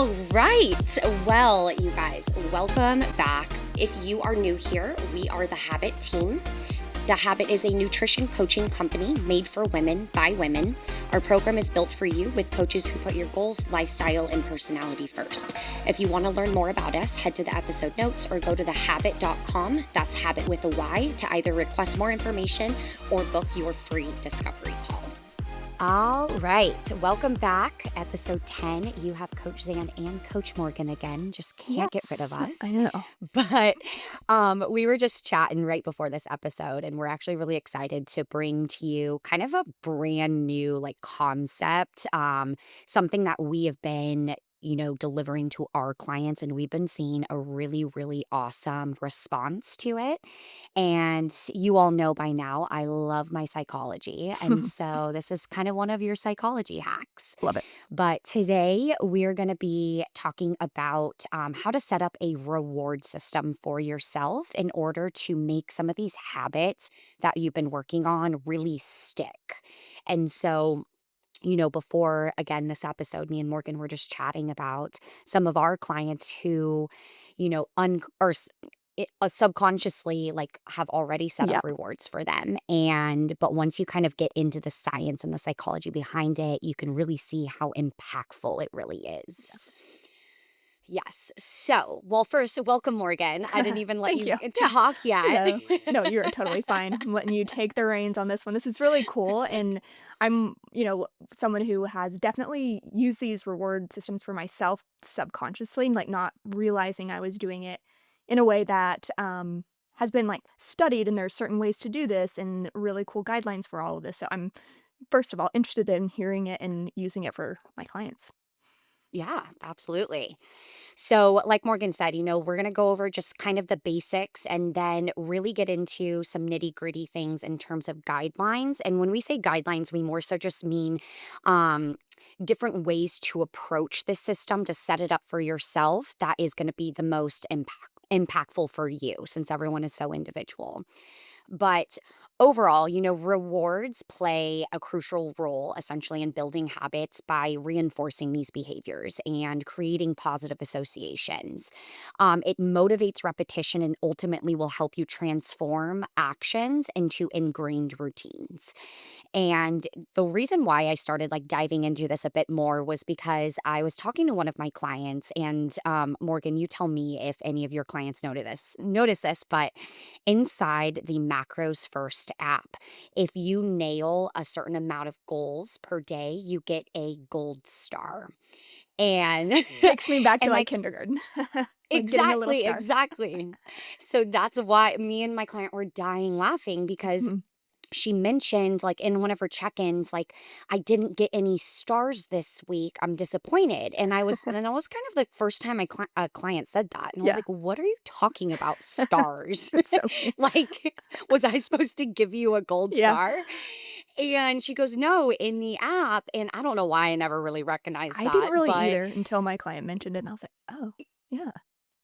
All right. Well, you guys, welcome back. If you are new here, we are the Habit team. The Habit is a nutrition coaching company made for women by women. Our program is built for you with coaches who put your goals, lifestyle, and personality first. If you want to learn more about us, head to the episode notes or go to thehabit.com. That's habit with a Y to either request more information or book your free discovery call. All right. Welcome back. Episode 10. You have Coach Zan and Coach Morgan again. Just can't get rid of us. I know. But we were just chatting right before this episode, and we're actually really excited to bring to you kind of a brand new concept, something that we have been delivering to our clients, and we've been seeing a really, really awesome response to it. And you all know by now, I love my psychology. And so this is kind of one of your psychology hacks. Love it. But today we're going to be talking about how to set up a reward system for yourself in order to make some of these habits that you've been working on really stick. And so before, again, this episode, me and Morgan were just chatting about some of our clients who, subconsciously have already set Yeah. up rewards for them. But once you kind of get into the science and the psychology behind it, you can really see how impactful it really is. Yes. So, well, first, welcome, Morgan. I didn't even let Thank you you. talk yet. No, you're totally fine. I'm letting you take the reins on this one. This is really cool. And I'm, someone who has definitely used these reward systems for myself subconsciously, not realizing I was doing it in a way that has been studied. And there's certain ways to do this and really cool guidelines for all of this. So I'm, first of all, interested in hearing it and using it for my clients. Yeah, absolutely. So, like Morgan said, we're going to go over just kind of the basics and then really get into some nitty gritty things in terms of guidelines. And when we say guidelines, we more so just mean different ways to approach this system to set it up for yourself that is going to be the most impactful for you, since everyone is so individual. But overall, rewards play a crucial role essentially in building habits by reinforcing these behaviors and creating positive associations. It motivates repetition and ultimately will help you transform actions into ingrained routines. And the reason why I started diving into this a bit more was because I was talking to one of my clients, and Morgan, you tell me if any of your clients notice this, but inside the Macros First app, if you nail a certain amount of goals per day, you get a gold star. And Takes me back to and kindergarten. Getting a little star. exactly. So that's why me and my client were dying laughing, because Mhm. she mentioned in one of her check-ins, I didn't get any stars this week. I'm disappointed. And that was kind of the first time a client said that. And I was Yeah. like, what are you talking about, stars? It's so funny. Was I supposed to give you a gold Yeah. star? And she goes, no, in the app. And I don't know why I never really recognized I didn't that, really but either until my client mentioned it, and I was like, "Oh, yeah.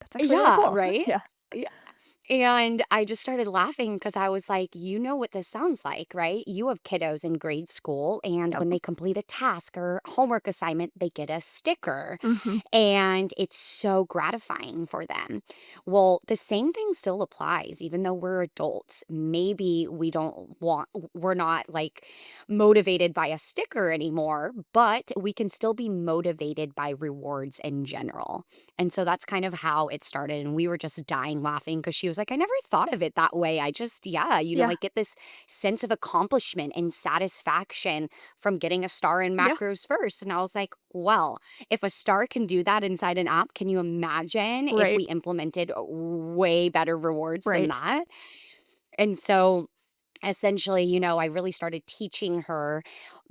That's actually really yeah, cool." right? Yeah. Yeah. And I just started laughing because I was like, you know what this sounds like, right? You have kiddos in grade school, and Yep. when they complete a task or homework assignment, they get a sticker. Mhm. And it's so gratifying for them. Well, the same thing still applies, even though we're adults. Maybe we're not motivated by a sticker anymore, but we can still be motivated by rewards in general. And so that's kind of how it started. And we were just dying laughing because she was like, I never thought of it that way. I just, Yeah. I get this sense of accomplishment and satisfaction from getting a star in Yeah. Macros First. And I was like, well, if a star can do that inside an app, can you imagine if Right. we implemented way better rewards than Right. that? And so essentially, I really started teaching her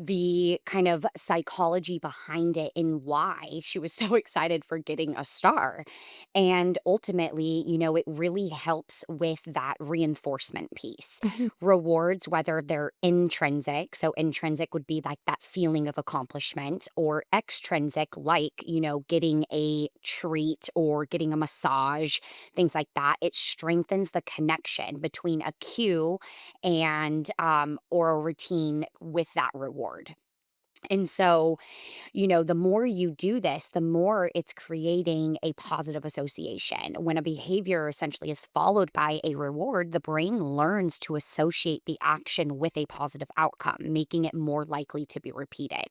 the kind of psychology behind it and why she was so excited for getting a star. And ultimately, it really helps with that reinforcement piece. Mhm. Rewards, whether they're intrinsic, so intrinsic would be like that feeling of accomplishment, or extrinsic, getting a treat or getting a massage, things like that. It strengthens the connection between a cue and or a routine with that reward. And so, the more you do this, the more it's creating a positive association. When a behavior essentially is followed by a reward, the brain learns to associate the action with a positive outcome, making it more likely to be repeated.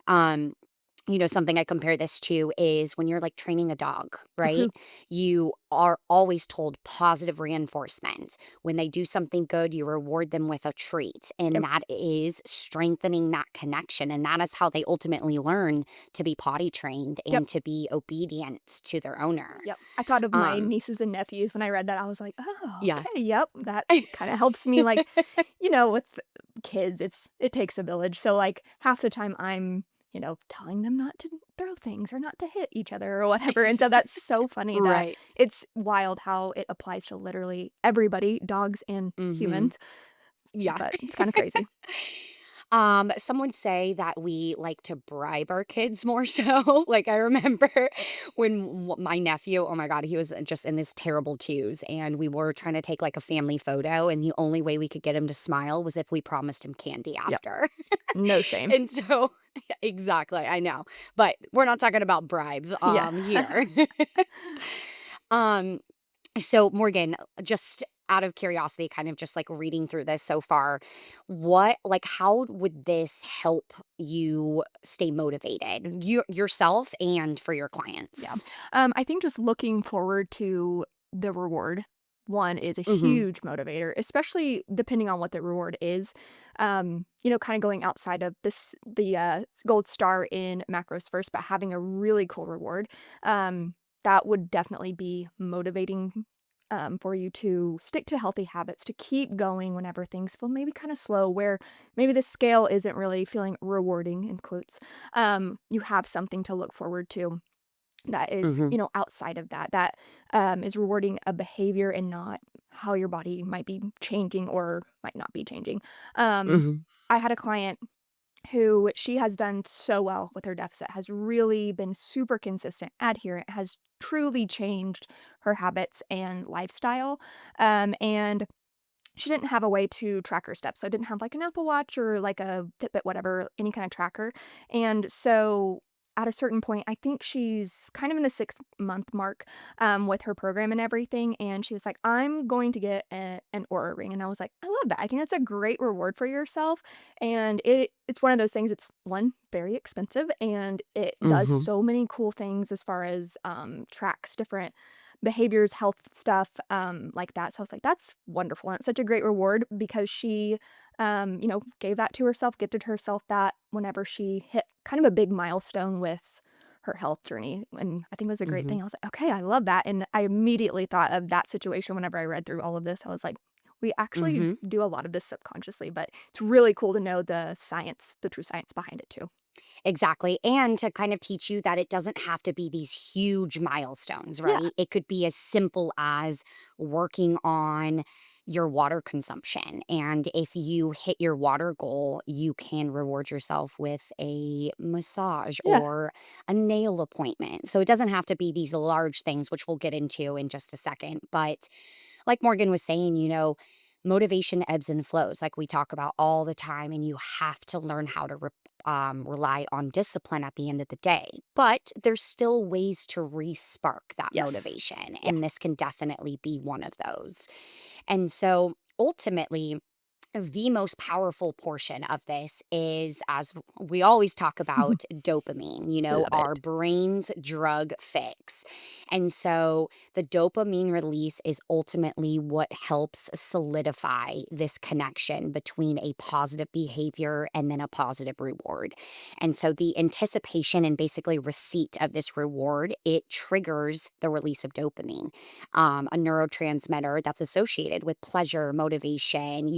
Um, something I compare this to is when you're like training a dog, right? You are always told positive reinforcement. When they do something good, you reward them with a treat. And Yep. that is strengthening that connection. And that is how they ultimately learn to be potty trained Yep. and to be obedient to their owner. Yep. I thought of my Um, nieces and nephews when I read that. I was like, "Oh, yeah. okay, yep." That kinda helps me, like, with kids, it takes a village. So, like, half the time I'm, telling them not to throw things or not to hit each other or whatever, and so that's so funny that Right. it's wild how it applies to literally everybody, dogs and Mm-hmm. humans, Yeah. but it's kinda crazy. Some would say that we like to bribe our kids more so. Like I remember when my nephew, oh my God, he was just in this terrible twos, and we were trying to take like a family photo, and the only way we could get him to smile was if we promised him candy Yep. after. No shame. And so, yeah, exactly, I know, but we're not talking about bribes Yeah. here. um, so, Morgan, just out of curiosity, kind of just like reading through this so far, how would this help you stay motivated, yourself and for your Yeah. clients? I think just looking forward to the reward, one, is a Hmm. huge motivator, especially depending on what the reward is. Kind of going outside of the gold star in macros first, but having a really cool reward. That would definitely be motivating for you to stick to healthy habits, to keep going whenever things feel maybe kind of slow, where maybe the scale isn't really feeling rewarding in quotes. You have something to look forward to that is, Hmm. outside of that, is rewarding a behavior and not how your body might be changing or might not be changing. Um, Hmm. I had a client who she has done so well with her deficit, has really been super consistent, adherent, has truly changed her habits and lifestyle. And she didn't have a way to track her steps. So I didn't have like an Apple Watch or like a Fitbit, whatever, any kind of tracker. And so at a certain point, I think she's kind of in the 6-month mark with her program and everything. And she was like, I'm going to get an Aura ring. And I was like, I love that. I think that's a great reward for yourself. And it's one of those things, it's one, very expensive, and it does Hmm. so many cool things as far as tracks different behaviors, health stuff, like that. So I was like, "That's wonderful," and it's such a great reward because she, gave that to herself, gifted herself that whenever she hit kind of a big milestone with her health journey, and I think it was a great Hmm. thing. I was like, "Okay, I love that," and I immediately thought of that situation whenever I read through all of this. I was like, "We actually Hmm. do a lot of this subconsciously," but it's really cool to know the science, the true science behind it too. Exactly. And to kind of teach you that it doesn't have to be these huge milestones, Yeah. right? It could be as simple as working on your water consumption. And if you hit your water goal, you can reward yourself with a massage Yeah. or a nail appointment. So it doesn't have to be these large things, which we'll get into in just a second. But like Morgan was saying, motivation ebbs and flows, like we talk about all the time, and you have to learn how to rely on discipline at the end of the day. But there's still ways to re spark that Yes. motivation, Yeah. and this can definitely be one of those. And so ultimately, the most powerful portion of this is, as we always talk about, dopamine, Love our it. brain's drug fix. And so the dopamine release is ultimately what helps solidify this connection between a positive behavior and then a positive reward. And so the anticipation and basically receipt of this reward, it triggers the release of dopamine, a neurotransmitter that's associated with pleasure, motivation,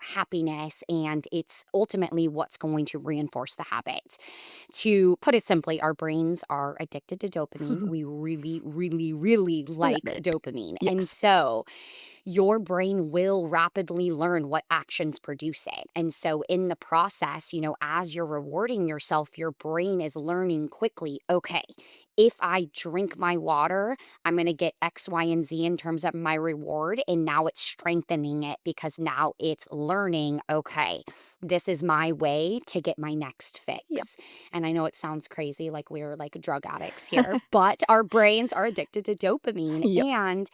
happiness, and it's ultimately what's going to reinforce the habit. To put it simply, our brains are addicted to dopamine. We really, really, really Love like it. dopamine. And Yes. so your brain will rapidly learn what actions produce it. And so, in the process, as you're rewarding yourself, your brain is learning quickly, okay, if I drink my water, I'm going to get X, Y, and Z in terms of my reward. And now it's strengthening it because now it's learning, okay, this is my way to get my next Yep. fix. And I know it sounds crazy, like we're like drug addicts here, but our brains are addicted to dopamine. Yep. And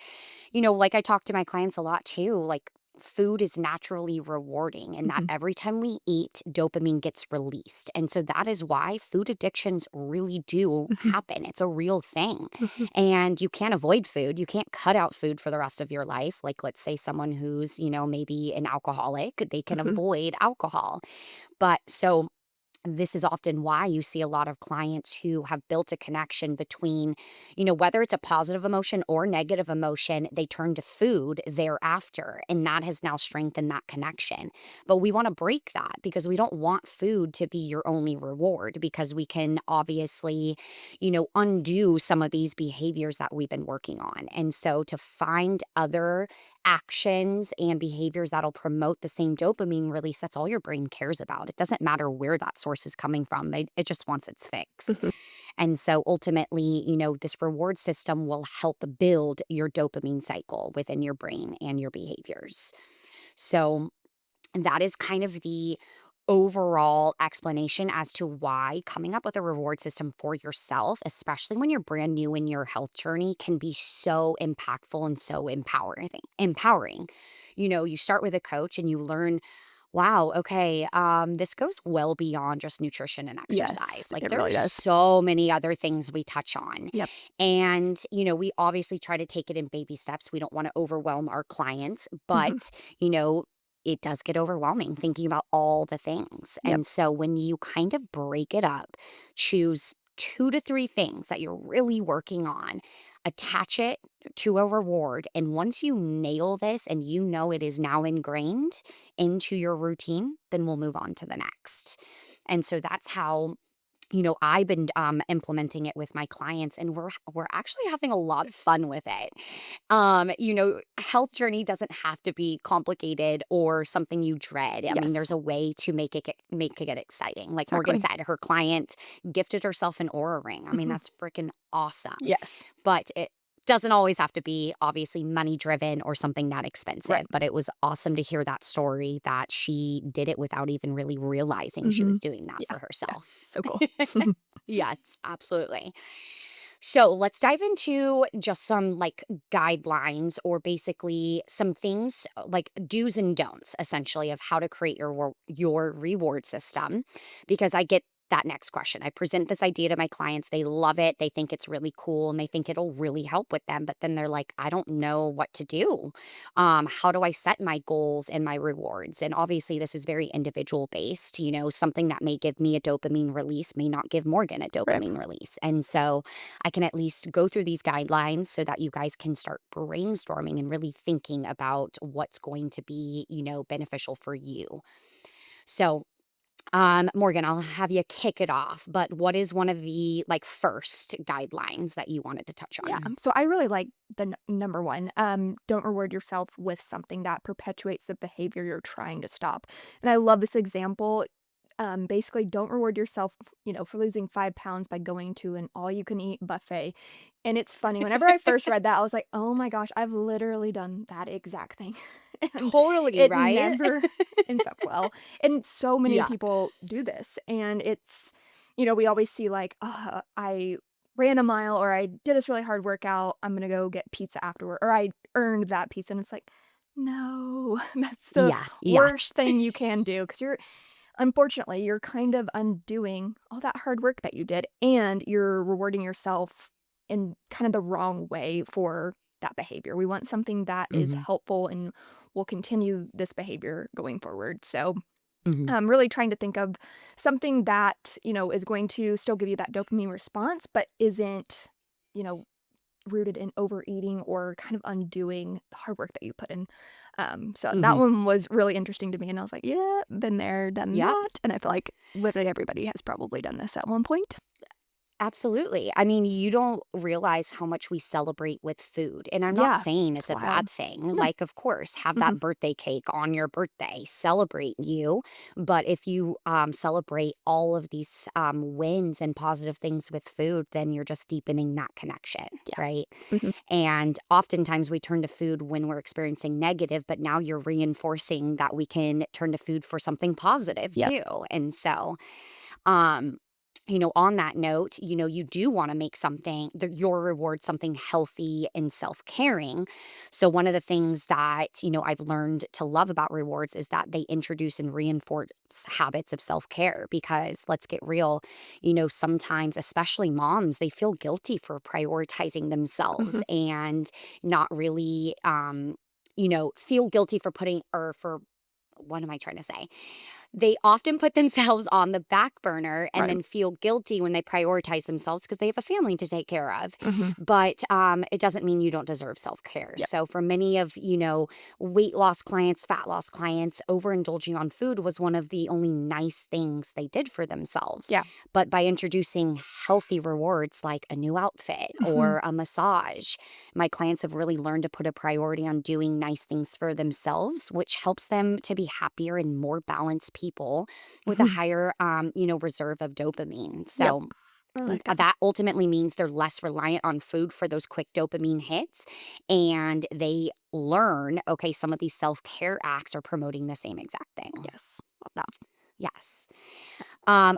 like I talk to my clients a lot too, like food is naturally rewarding, and that Mhm. every time we eat, dopamine gets released. And so that is why food addictions really do Mhm. happen. It's a real thing. Mhm. And you can't avoid food. You can't cut out food for the rest of your life. Like, let's say someone who's, maybe an alcoholic, they can Mhm. avoid alcohol. But so this is often why you see a lot of clients who have built a connection between, whether it's a positive emotion or negative emotion, they turn to food thereafter. And that has now strengthened that connection. But we want to break that because we don't want food to be your only reward because we can obviously, undo some of these behaviors that we've been working on. And so to find other actions and behaviors that'll promote the same dopamine release, that's all your brain cares about. It doesn't matter where that source is coming from. It just wants its fix. Mhm. And so ultimately, this reward system will help build your dopamine cycle within your brain and your behaviors. So that is kind of the overall explanation as to why coming up with a reward system for yourself, especially when you're brand new in your health journey, can be so impactful and so empowering. You start with a coach and you learn, wow, okay, this goes well beyond just nutrition and Yes, exercise. Like it there are really does. so many other things we touch on. Yep. And, we obviously try to take it in baby steps. We don't want to overwhelm our clients, Mhm. but, it does get overwhelming thinking about all the things. Yep. And so when you kind of break it up, choose 2 to 3 things that you're really working on, attach it to a reward. And once you nail this and it is now ingrained into your routine, then we'll move on to the next. And so that's how I've been implementing it with my clients, and we're actually having a lot of fun with it. Health journey doesn't have to be complicated or something you dread. I mean, Yes. there's a way to make it exciting. Like Morgan Exactly. said, her client gifted herself an aura ring. I mean, Mhm. that's freaking awesome. Yes. But it doesn't always have to be obviously money driven or something that Right. expensive. But it was awesome to hear that story that she did it without even really realizing she was Mhm. doing that Yeah. for Yeah. herself. So cool. Yes, absolutely. So let's dive into just some like guidelines or basically some things like do's and don'ts essentially of how to create your reward system because I get that next question. I present this idea to my clients. They love it. They think it's really cool and they think it'll really help with them. But then they're like, I don't know what to do. How do I set my goals and my rewards? And obviously, this is very individual based. Something that may give me a dopamine release may not give Morgan a Right. dopamine release. And so I can at least go through these guidelines so that you guys can start brainstorming and really thinking about what's going to be, beneficial for you. So, Morgan, I'll have you kick it off, but what is one of the like first guidelines that you wanted to touch Yeah, on? so I really like the number one. Don't reward yourself with something that perpetuates the behavior you're trying to stop. And I love this example. Basically, don't reward yourself, for losing 5 pounds by going to an all-you-can-eat buffet. And it's funny. Whenever I first read that, I was like, "Oh my gosh, I've literally done that exact thing," and Totally, it right? never ends up well. And so many Yeah. people do this, and we always see like, I ran a mile or I did this really hard workout, I'm gonna go get pizza afterward, or I earned that pizza, and it's like, no, that's the Yeah. Yeah. worst thing you can do because unfortunately, you're kind of undoing all that hard work that you did, and you're rewarding yourself in kind of the wrong way for that behavior. We want something that is Hmm. helpful and will continue this behavior going forward. So Hmm. I'm really trying to think of something that, is going to still give you that dopamine response, but isn't, you know, rooted in overeating or kind of undoing the hard work that you put in. So that Hmm. one was really interesting to me, and I was like, "Yeah, been there, done Yep. that," and I feel like literally everybody has probably done this at one point. Absolutely. I mean, you don't realize how much we celebrate with food. And I'm not Yeah, saying it's it's a wild. bad thing. No. Like, of course, have Mhm, that birthday cake on your birthday, celebrate you. But if you celebrate all of these wins and positive things with food, then you're just deepening that connection, yeah. right? Mhm, And oftentimes we turn to food when we're experiencing negative, but now you're reinforcing that we can turn to food for something positive yep. too. And so, um, on that note, you do want to make your reward something healthy and self caring. So, one of the things that, I've learned to love about rewards is that they introduce and reinforce habits of self care. Because let's get real, sometimes, especially moms, they feel guilty for prioritizing themselves Mhm, and not really, feel guilty for putting or for what am I trying to say? They often put themselves on the back burner and right. then feel guilty when they prioritize themselves because they have a family to take care of. Mhm, But it doesn't mean you don't deserve self care. yep. So, for many of, weight loss clients, fat loss clients, overindulging on food was one of the only nice things they did for themselves. Yeah. But by introducing healthy rewards like a new outfit Mhm, or a massage, my clients have really learned to put a priority on doing nice things for themselves, which helps them to be happier and more balanced people with a mhm, higher, reserve of dopamine. yep. So I like that. that ultimately means they're less reliant on food for those quick dopamine hits. And they learn, okay, some of these self care acts are promoting the same exact thing. Yes. Love Yes.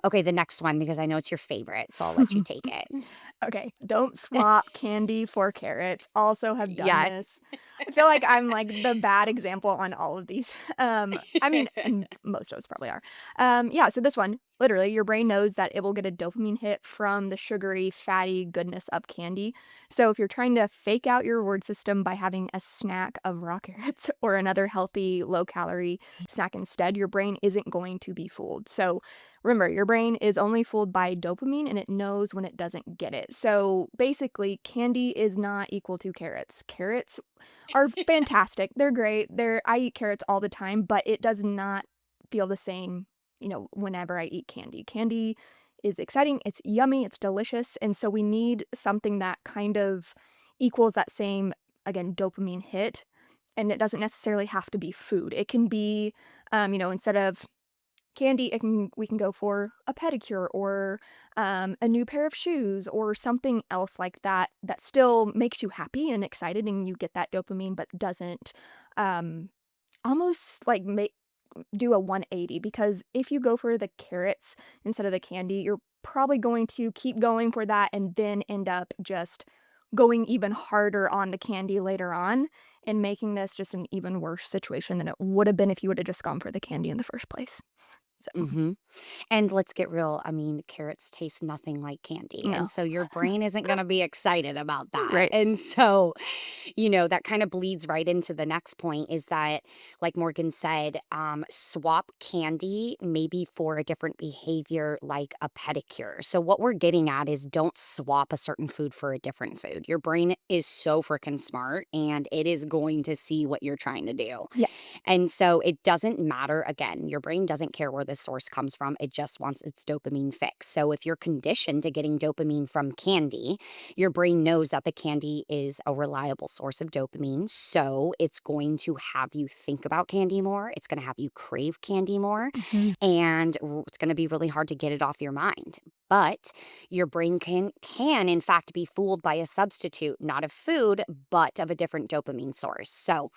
Okay, the next one, because I know it's your favorite. So I'll let you that. take it. Okay, don't swap candy for carrots. Also have done Yes. this. I feel like I'm, like, the bad example on all of these. I mean, and most of us probably are. Yeah, so this one, literally, your brain knows that it will get a dopamine hit from the sugary, fatty goodness of candy. So if you're trying to fake out your reward system by having a snack of raw carrots or another healthy, low-calorie snack instead, your brain isn't going to be fooled. So remember, your brain is only fooled by dopamine and it knows when it doesn't get it. So basically, candy is not equal to carrots. Carrots are fantastic. They're great. I eat carrots all the time, but it does not feel the same, whenever I eat candy. Candy is exciting, it's yummy, it's delicious, and so we need something that kind of equals that same, again, dopamine hit. And it doesn't necessarily have to be food. It can be, instead of candy, we can go for a pedicure or, a new pair of shoes or something else like that, that still makes you happy and excited and you get that dopamine, but doesn't, um, almost like make do a 180 because if you go for the carrots instead of the candy, you're probably going to keep going for that and then end up just going even harder on the candy later on and making this just an even worse situation than it would have been if you would have just gone for the candy in the first place. So, Hmm. And let's get real. I mean, carrots taste nothing like candy. And no. so your brain isn't going to be excited about that. Right. And so, that kind of bleeds right into the next point is that, like Morgan said, swap candy maybe for a different behavior like a pedicure. So, what we're getting at is don't swap a certain food for a different food. Your brain is so freaking smart and it is going to see what you're trying to do. Yeah. And so it doesn't matter. Again, your brain doesn't care where the source comes from. It just wants its dopamine fix. So if you're conditioned to getting dopamine from candy, your brain knows that the candy is a reliable source of dopamine. So it's going to have you think about candy more. It's going to have you crave candy more. Mhm. And it's going to be really hard to get it off your mind. But your brain can in fact be fooled by a substitute, not of food, but of a different dopamine source. So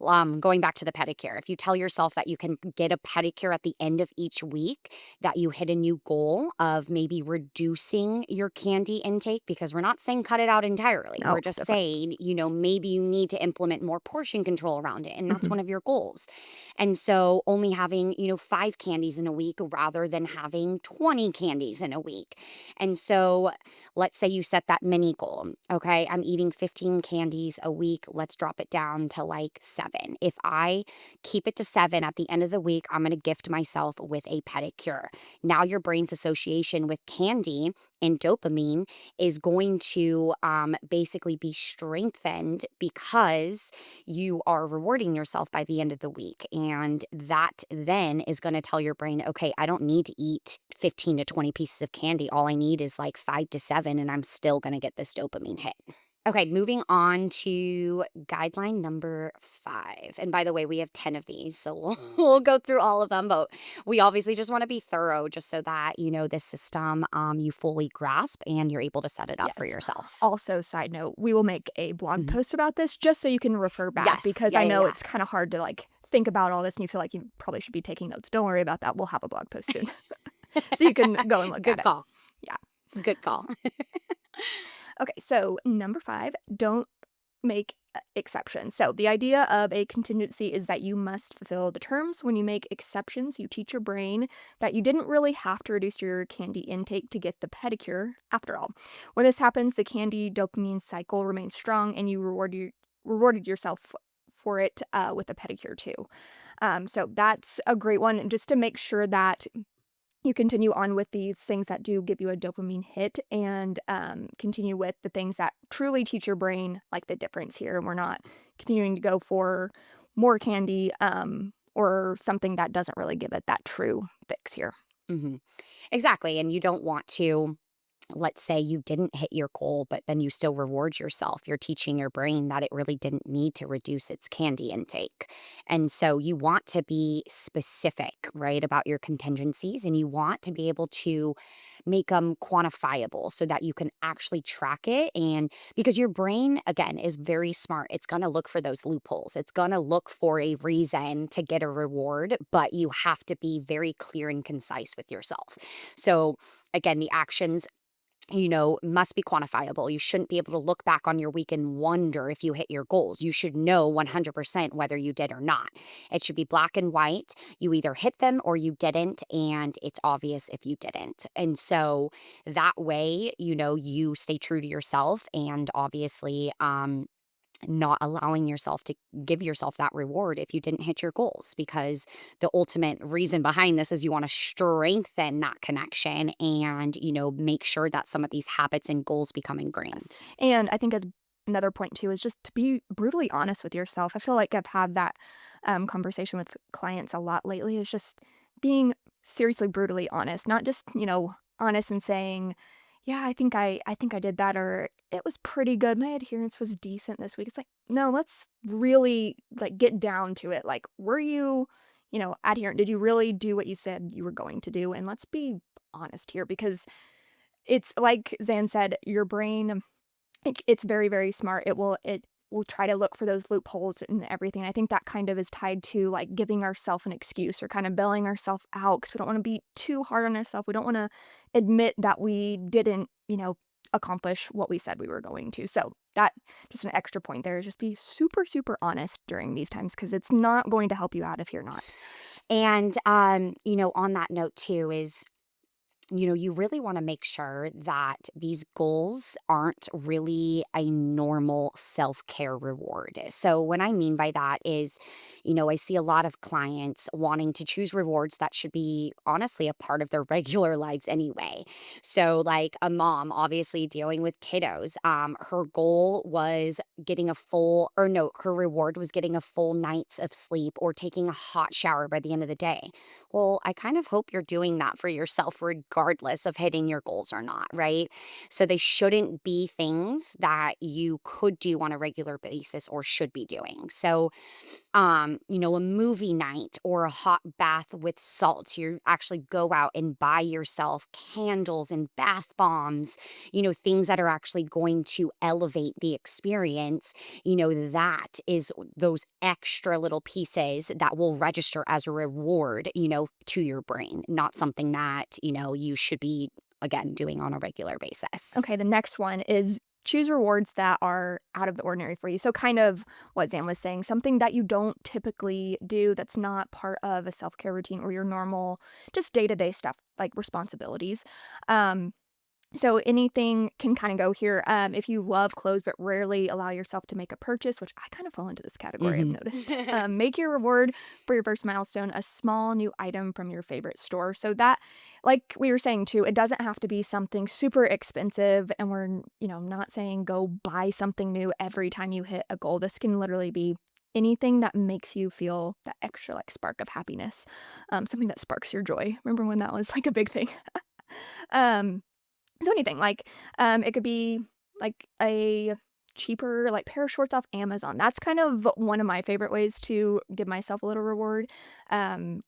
going back to the pedicure, if you tell yourself that you can get a pedicure at the end of each week, that you hit a new goal of maybe reducing your candy intake, because we're not saying cut it out entirely. No, We're just definitely. saying, maybe you need to implement more portion control around it. And that's Mhm. one of your goals. And so only having, 5 candies in a week rather than having 20 candies in a week. And so let's say you set that mini goal. Okay, I'm eating 15 candies a week. Let's drop it down to like 7 7. If I keep it to 7 at the end of the week, I'm going to gift myself with a pedicure. Now, your brain's association with candy and dopamine is going to basically be strengthened because you are rewarding yourself by the end of the week. And that then is going to tell your brain, okay, I don't need to eat 15 to 20 pieces of candy. All I need is like 5 to 7, and I'm still going to get this dopamine hit. Okay, moving on to guideline number 5. And by the way, we have 10 of these, so we'll go through all of them, but we obviously just want to be thorough just so that you know this system you fully grasp and you're able to set it up for Yes. yourself. Also, side note, we will make a blog Mhm. post about this just so you can refer back Yes. because Yeah, I yeah, know yeah. it's kind of hard to like think about all this and you feel like you probably should be taking notes. Don't worry about that. We'll have a blog post soon. So you can go and look at Good it. call. Yeah. Good call. Okay, so number 5, don't make exceptions. So the idea of a contingency is that you must fulfill the terms. When you make exceptions, you teach your brain that you didn't really have to reduce your candy intake to get the pedicure after all. When this happens, the candy dopamine cycle remains strong and you rewarded yourself for it with a pedicure too. So that's a great one. And just to make sure that you continue on with these things that do give you a dopamine hit and continue with the things that truly teach your brain like the difference here. And we're not continuing to go for more candy or something that doesn't really give it that true fix here. Mhm. Exactly, and you don't want to, let's say you didn't hit your goal, but then you still reward yourself. You're teaching your brain that it really didn't need to reduce its candy intake. And so you want to be specific, right, about your contingencies, and you want to be able to make them quantifiable so that you can actually track it. And because your brain, again, is very smart, it's going to look for those loopholes, it's going to look for a reason to get a reward, but you have to be very clear and concise with yourself. So, again, the actions must be quantifiable. You shouldn't be able to look back on your week and wonder if you hit your goals. You should know 100% whether you did or not. It should be black and white. You either hit them or you didn't, and it's obvious if you didn't. And so that way, you stay true to yourself and obviously, not allowing yourself to give yourself that reward if you didn't hit your goals, because the ultimate reason behind this is you want to strengthen that connection and make sure that some of these habits and goals become Yes. ingrained. And I think another point too is just to be brutally honest with yourself. I feel like I've had that conversation with clients a lot lately. Is just being seriously brutally honest, not just honest and saying, "Yeah, I think I did that," or "It was pretty good. My adherence was decent this week." It's like, no, let's really like get down to it. Like, were you, adherent? Did you really do what you said you were going to do? And let's be honest here because it's like Zan said, your brain it's very, very smart. It will try to look for those loopholes and everything. I think that kind of is tied to, like, giving ourselves an excuse or kind of bailing ourselves out because we don't wanna be too hard on ourselves. We don't wanna admit that we didn't, accomplish what we said we were going to. So, that just an extra point there, just be super, super honest during these times because it's not going to help you out if you're not. And on that note too is you really want to make sure that these goals aren't really a normal self care reward. So, what I mean by that is, I see a lot of clients wanting to choose rewards that should be honestly a part of their regular lives anyway. So, like a mom, obviously dealing with kiddos, her goal was getting a full, or no, her reward was getting a full night's of sleep or taking a hot shower by the end of the day. Well, I kind of hope you're doing that for yourself, regardless of hitting your goals or not, right? So they shouldn't be things that you could do on a regular basis or should be doing. So, a movie night or a hot bath with salt. You actually go out and buy yourself candles and bath bombs, things that are actually going to elevate the experience. That is those extra little pieces that will register as a reward, to your brain, not something that, you should be, again, doing on a regular basis. Okay, the next one is choose rewards that are out of the ordinary for you. So kind of what Zan was saying, something that you don't typically do that's not part of a self-care routine or your normal just day-to-day stuff like responsibilities. Um So anything can kinda go here. If you love clothes but rarely allow yourself to make a purchase, which I kind of fall into this category, I've Mhm. noticed, make your reward for your first milestone a small new item from your favorite store. So that, like we were saying too, it doesn't have to be something super expensive, and not saying go buy something new every time you hit a goal. This can literally be anything that makes you feel that extra, like, spark of happiness, something that sparks your joy. Remember when that was, like, a big thing? Um so anything, like, it could be, like, a cheaper, like, pair of shorts off Amazon. That's kind of one of my favorite ways to give myself a little reward,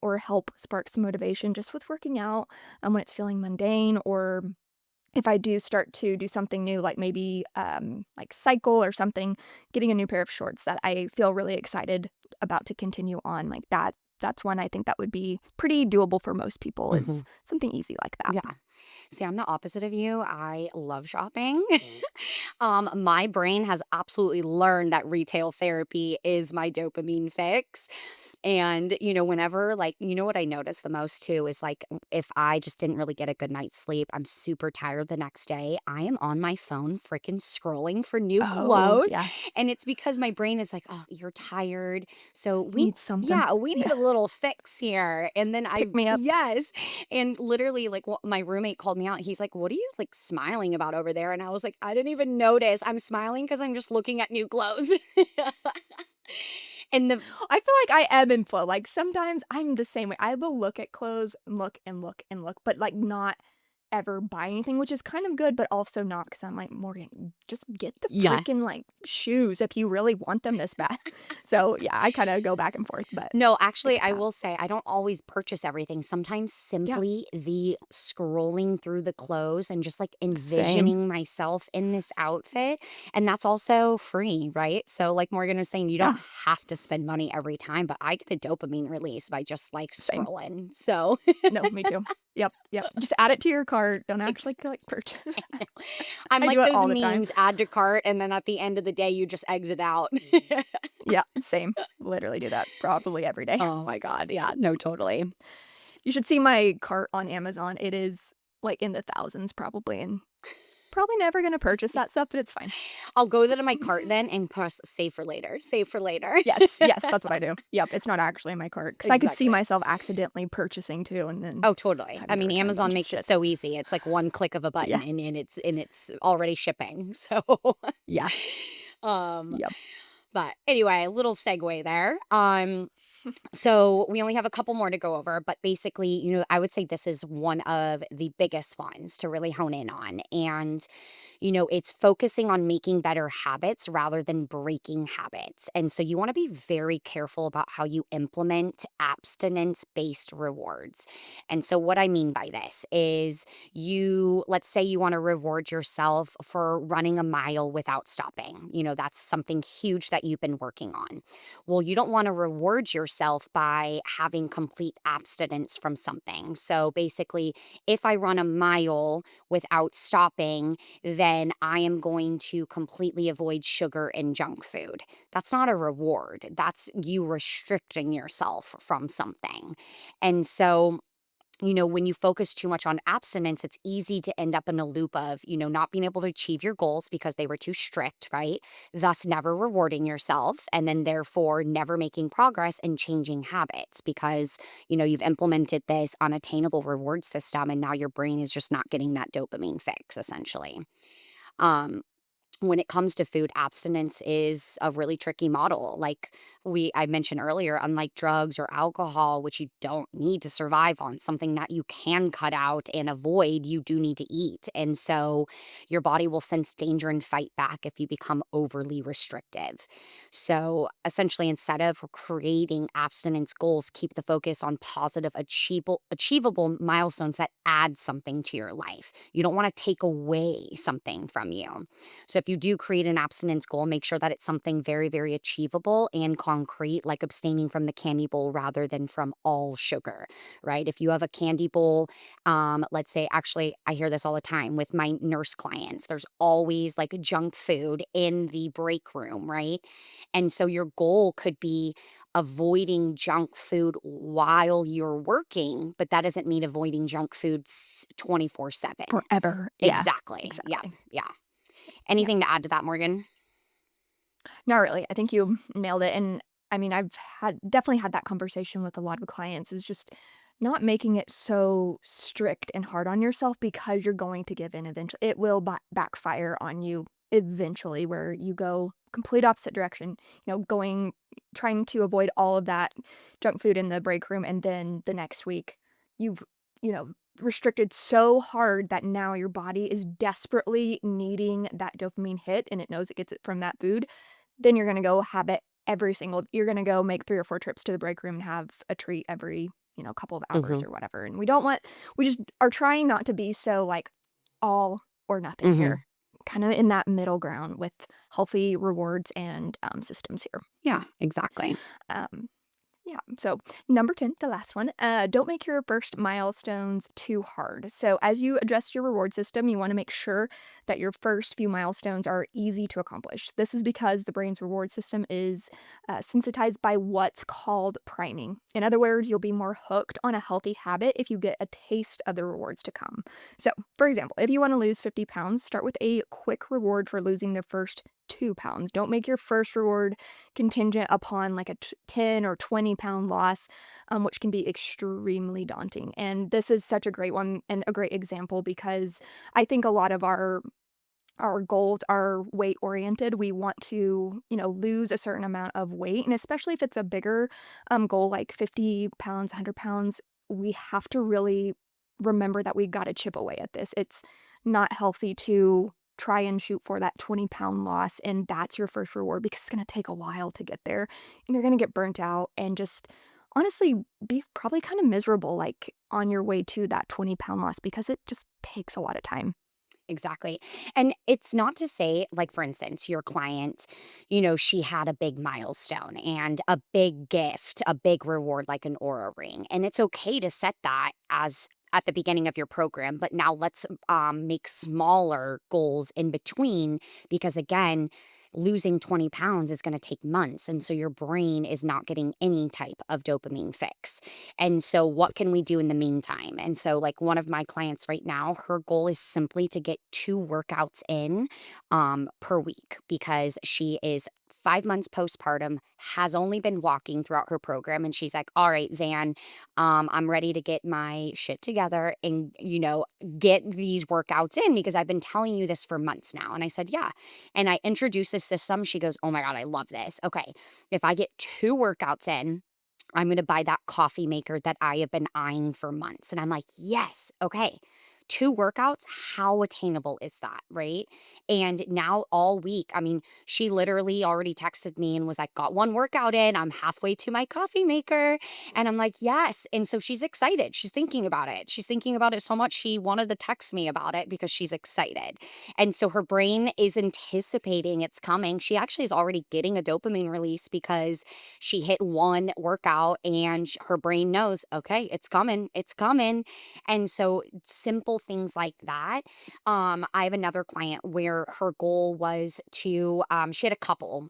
or help spark some motivation just with working out, when it's feeling mundane, or if I do start to do something new, like maybe, like, cycle or something, getting a new pair of shorts that I feel really excited about to continue on, like, that's one I think that would be pretty doable for most people, is Mhm. something easy like that. Yeah. See, I'm the opposite of you. I love shopping. My brain has absolutely learned that retail therapy is my dopamine fix. And, whenever, like, what I notice the most too is like, if I just didn't really get a good night's sleep, I'm super tired the next day. I am on my phone freaking scrolling for new Oh, clothes. yeah. And it's because my brain is like, oh, you're tired. So Needs something. yeah, we need Yeah. a little fix here. And then Pick me up. yes. And literally, like, my roommate called me out. He's like, what are you like smiling about over there? And I was like, I didn't even notice. I'm smiling because I'm just looking at new clothes. and the I feel like I ebb and flow, like, sometimes I'm the same way. I will look at clothes and look and look and look, but, like, not ever buy anything, which is kind of good, but also not, because 'cause I'm like, "Morgan, just get the yeah. freaking, like, shoes if you really want them this bad." So, yeah, I kinda go back and forth, but No, I actually, get I that. will say I don't always purchase everything. Sometimes Yeah, simply the scrolling through the clothes and just like same. envisioning myself in this outfit. And that's also free, right? So, like Morgan was saying, you don't Yeah, have to spend money every time, but I get a dopamine release by just like same. scrolling. So, No, me too. Yep, yep. Just add it to your cart, don't ex- actually, like, purchase. I'm I like do it those all the time. memes add to cart. And then at the end of the day, you just exit out. Yeah, same. Literally do that probably every day. oh my God. Yeah. No, totally. You should see my cart on Amazon. It is, like, in the thousands probably, and probably never gonna purchase that stuff, but it's fine. I'll go to my cart then and press save for later, save for later. Yes, yes, that's what I do. Yep, it's not actually in my cart because I could see Exactly. myself accidentally purchasing too and then Oh, totally. I having to mean, return a Amazon bunch of makes it shit. so easy. It's like one click of a Yeah, button and it's already shipping. So, yeah, um, yep. but anyway, a little segue there. So we only have a couple more to go over, but basically, I would say this is one of the biggest ones to really hone in on. And it's focusing on making better habits rather than breaking habits. And so you want to be very careful about how you implement abstinence based rewards. And so, what I mean by this is let's say you want to reward yourself for running a mile without stopping. That's something huge that you've been working on. Well, you don't want to reward yourself by having complete abstinence from something. So, basically, if I run a mile without stopping, then I am going to completely avoid sugar and junk food. That's not a reward. That's you restricting yourself from something. And so, when you focus too much on abstinence, it's easy to end up in a loop of, not being able to achieve your goals because they were too strict, right? Thus, never rewarding yourself. And then, therefore, never making progress and changing habits because, you've implemented this unattainable reward system and now your brain is just not getting that dopamine fix, essentially. Um, when it comes to food, abstinence is a really tricky model. Like I mentioned earlier, unlike drugs or alcohol, which you don't need to survive on, something that you can cut out and avoid, you do need to eat. And so your body will sense danger and fight back if you become overly restrictive. So essentially, instead of creating abstinence goals, keep the focus on positive, achievable milestones that add something to your life. You don't want to take away something from you. So if you do create an abstinence goal, make sure that it's something very, very achievable and concrete, like abstaining from the candy bowl rather than from all sugar, right? If you have a candy bowl, let's say, actually, I hear this all the time with my nurse clients. There's always like junk food in the break room, right? And so your goal could be avoiding junk food while you're working, but that doesn't mean avoiding junk foods 24/7. Forever. Yeah, Exactly. Yeah. exactly. Yeah. Yeah. Anything to add to that, Morgan? Not really. I think you nailed it, and I mean, I've had definitely had that conversation with a lot of clients is just not making it so strict and hard on yourself because you're going to give in eventually. It will backfire on you eventually where you go complete opposite direction, going trying to avoid all of that junk food in the break room, and then the next week you've, you know, restricted so hard that now your body is desperately needing that dopamine hit and it knows it gets it from that food. Then you're gonna go have it you're gonna go make 3 or 4 trips to the break room and have a treat every, couple of hours Mhm. or whatever, and we just are trying not to be so, like, all or nothing Mhm. here, kinda in that middle ground with healthy rewards and, systems here. Yeah, exactly. Um yeah. So, number 10, the last one, don't make your first milestones too hard. So, as you adjust your reward system, you want to make sure that your first few milestones are easy to accomplish. This is because the brain's reward system is sensitized by what's called priming. In other words, you'll be more hooked on a healthy habit if you get a taste of the rewards to come. So, for example, if you want to lose 50 pounds, start with a quick reward for losing the first 2 pounds. Don't make your first reward contingent upon like a 10 or 20-pound loss, which can be extremely daunting. And this is such a great one and a great example because I think a lot of our goals are weight oriented. We want to, lose a certain amount of weight. And especially if it's a bigger goal, like 50 pounds, 100 pounds, we have to really remember that we got to chip away at this. It's not healthy to try and shoot for that 20-pound loss. And that's your first reward because it's going to take a while to get there. And you're going to get burnt out and just honestly be probably kind of miserable, like on your way to that 20-pound loss because it just takes a lot of time. Exactly. And it's not to say, like, for instance, your client, she had a big milestone and a big gift, a big reward like an Aura ring. And it's okay to set that as at the beginning of your program. But now let's make smaller goals in between because, again, losing 20 pounds is going to take months. And so your brain is not getting any type of dopamine fix. And so, what can we do in the meantime? And so, like one of my clients right now, her goal is simply to get 2 workouts in per week because she is 5 months postpartum, has only been walking throughout her program. And she's like, all right, Zan, I'm ready to get my shit together and, get these workouts in because I've been telling you this for months now. And I said, yeah. And I introduced the system. She goes, oh my God, I love this. Okay. If I get 2 workouts in, I'm gonna buy that coffee maker that I have been eyeing for months. And I'm like, yes, okay. 2 workouts, how attainable is that? Right. And now all week, I mean, she literally already texted me and was like, got 1 workout in. I'm halfway to my coffee maker. And I'm like, yes. And so she's excited. She's thinking about it. She's thinking about it so much. She wanted to text me about it because she's excited. And so her brain is anticipating it's coming. She actually is already getting a dopamine release because she hit 1 workout and her brain knows, okay, it's coming, it's coming. And so simple things like that. I have another client where her goal was to, she had a couple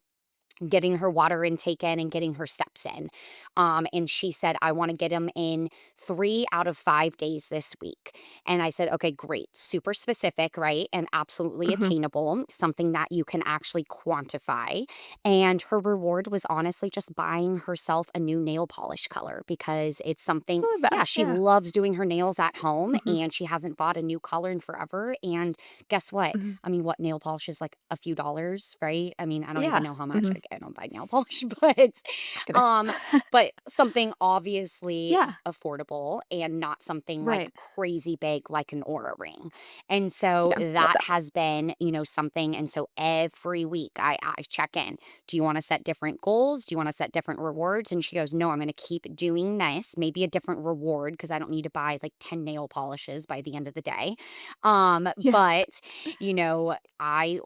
getting her water intake in and getting her steps in. And she said, I want to get them in 3 out of 5 days this week. And I said, okay, great. Super specific, right? And absolutely Mhm. attainable, something that you can actually quantify. And her reward was honestly just buying herself a new nail polish color because it's something, Not bad. yeah, she Yeah. loves doing her nails at home Mhm. and she hasn't bought a new color in forever. And guess what? Mhm. I mean, what nail polish is like a few dollars, right? I mean, I don't even Yeah. know how much. Mhm. I don't buy nail polish, but Either. um, but something obviously Yeah. affordable and not something like Right. crazy big like an Aura ring. And so Yeah. Love that that. has been, something. And so every week I check in. Do you want to set different goals? Do you want to set different rewards? And she goes, no, I'm going to keep doing this. Maybe a different reward because I don't need to buy like 10 nail polishes by the end of the day. Yeah. But I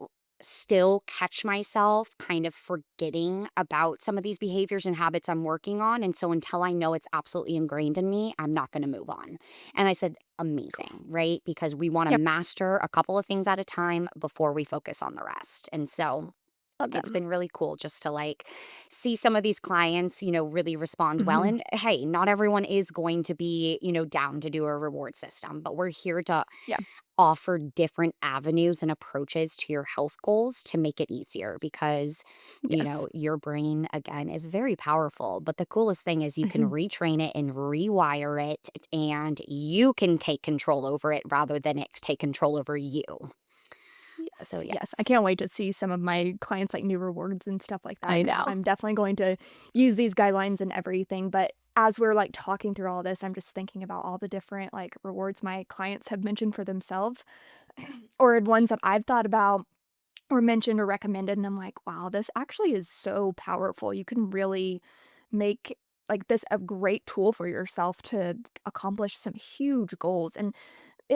still catch myself kind of forgetting about some of these behaviors and habits I'm working on. And so until I know it's absolutely ingrained in me, I'm not going to move on. And I said, amazing, right? Because we want to Yep. master a couple of things at a time before we focus on the rest. And so, Love that. It's been really cool just to like see some of these clients, really respond well. Mhm. And hey, not everyone is going to be, down to do a reward system, but we're here to Yeah. offer different avenues and approaches to your health goals to make it easier because, Yes. your brain, again, is very powerful. But the coolest thing is you can Mhm. retrain it and rewire it, and you can take control over it rather than it take control over you. So, Yes, yes. I yes, can't wait to see some of my clients, like, new rewards and stuff like that, I because 'cause know. I'm definitely going to use these guidelines and everything, but as we're, like, talking through all this, I'm just thinking about all the different, like, rewards my clients have mentioned for themselves, or ones that I've thought about or mentioned or recommended, and I'm like, "Wow, this actually is so powerful." You can really make, like, this a great tool for yourself to accomplish some huge goals, and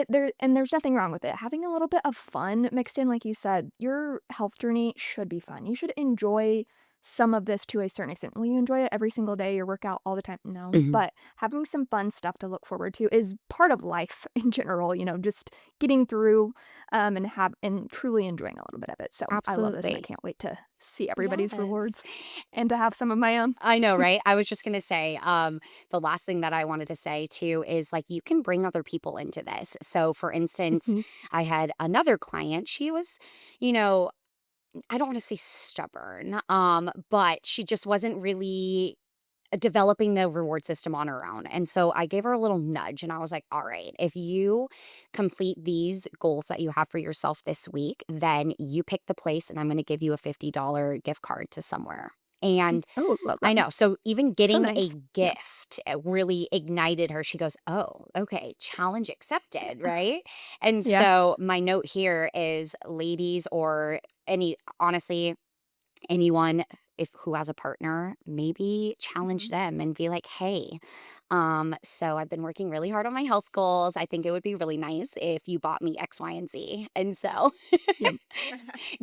there's nothing wrong with it. Having a little bit of fun mixed in, like you said, your health journey should be fun. You should enjoy some of this to a certain extent. Will you enjoy it every single day, your workout all the time? No. Mhm. But having some fun stuff to look forward to is part of life in general, just getting through and truly enjoying a little bit of it. So I love this and I Absolutely. can't wait to see everybody's Yes. rewards and to have some of my own. I know, right? I was just gonna say, the last thing that I wanted to say too is like you can bring other people into this. So, for instance, Mhm. I had another client. She was, you know, I don't want to say stubborn, but she just wasn't really developing the reward system on her own. And so I gave her a little nudge and I was like, all right, if you complete these goals that you have for yourself this week, then you pick the place and I'm going to give you a $50 gift card to somewhere. And Oh, love I that. know. So even So getting a nice. Yeah. gift really ignited her. She goes, "Oh, okay, challenge accepted," right? And Yeah. so my note here is ladies or honestly, anyone if who has a partner, maybe challenge Mhm. them and be like, "Hey, so I've been working really hard on my health goals. I think it would be really nice if you bought me X, Y, and Z." And so Yep.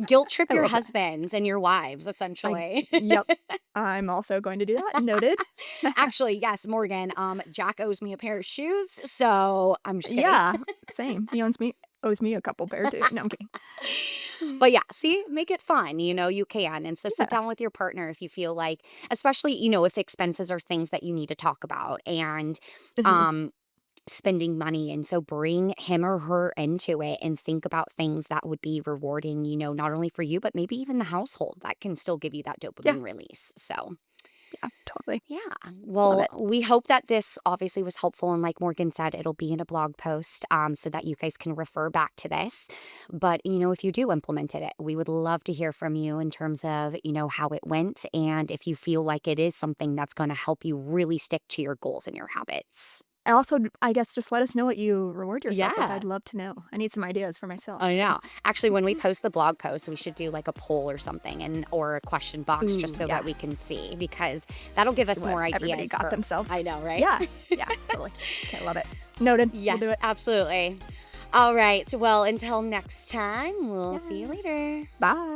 guilt trip I your love that. husbands and your wives, I essentially. Yep. I'm also going to do that. Noted. Actually, yes, Morgan, Jack owes me a pair of shoes, so I'm just kidding. Yeah, same. He owes me a couple pair too. No, I'm kidding. But yeah, see, make it fun, you can. And so sit Yeah. down with your partner if you feel like, especially, if expenses are things that you need to talk about and Mhm. um spending money. And so bring him or her into it and think about things that would be rewarding, not only for you, but maybe even the household that can still give you that Yeah, dopamine release. So yeah, totally. yeah. Love Well, it. we hope that this obviously was helpful. And like Morgan said, it'll be in a blog post so that you guys can refer back to this. But, if you do implement it, we would love to hear from you in terms of, how it went. And if you feel like it is something that's going to help you really stick to your goals and your habits. And also, I guess just let us know what you reward yourself with. Yeah. I'd love to know. I need some ideas for myself, I so know. Actually, when we post the blog post, we should do like a poll or something or a question box just Ooh, so yeah. that we can see because that'll give See us what more everybody ideas got for themselves. I know, right? Yeah, yeah, totally. Okay, love it. Noted. We'll do Yes, it. absolutely. All right. Well, until next time, we'll see you Yeah. later. Bye.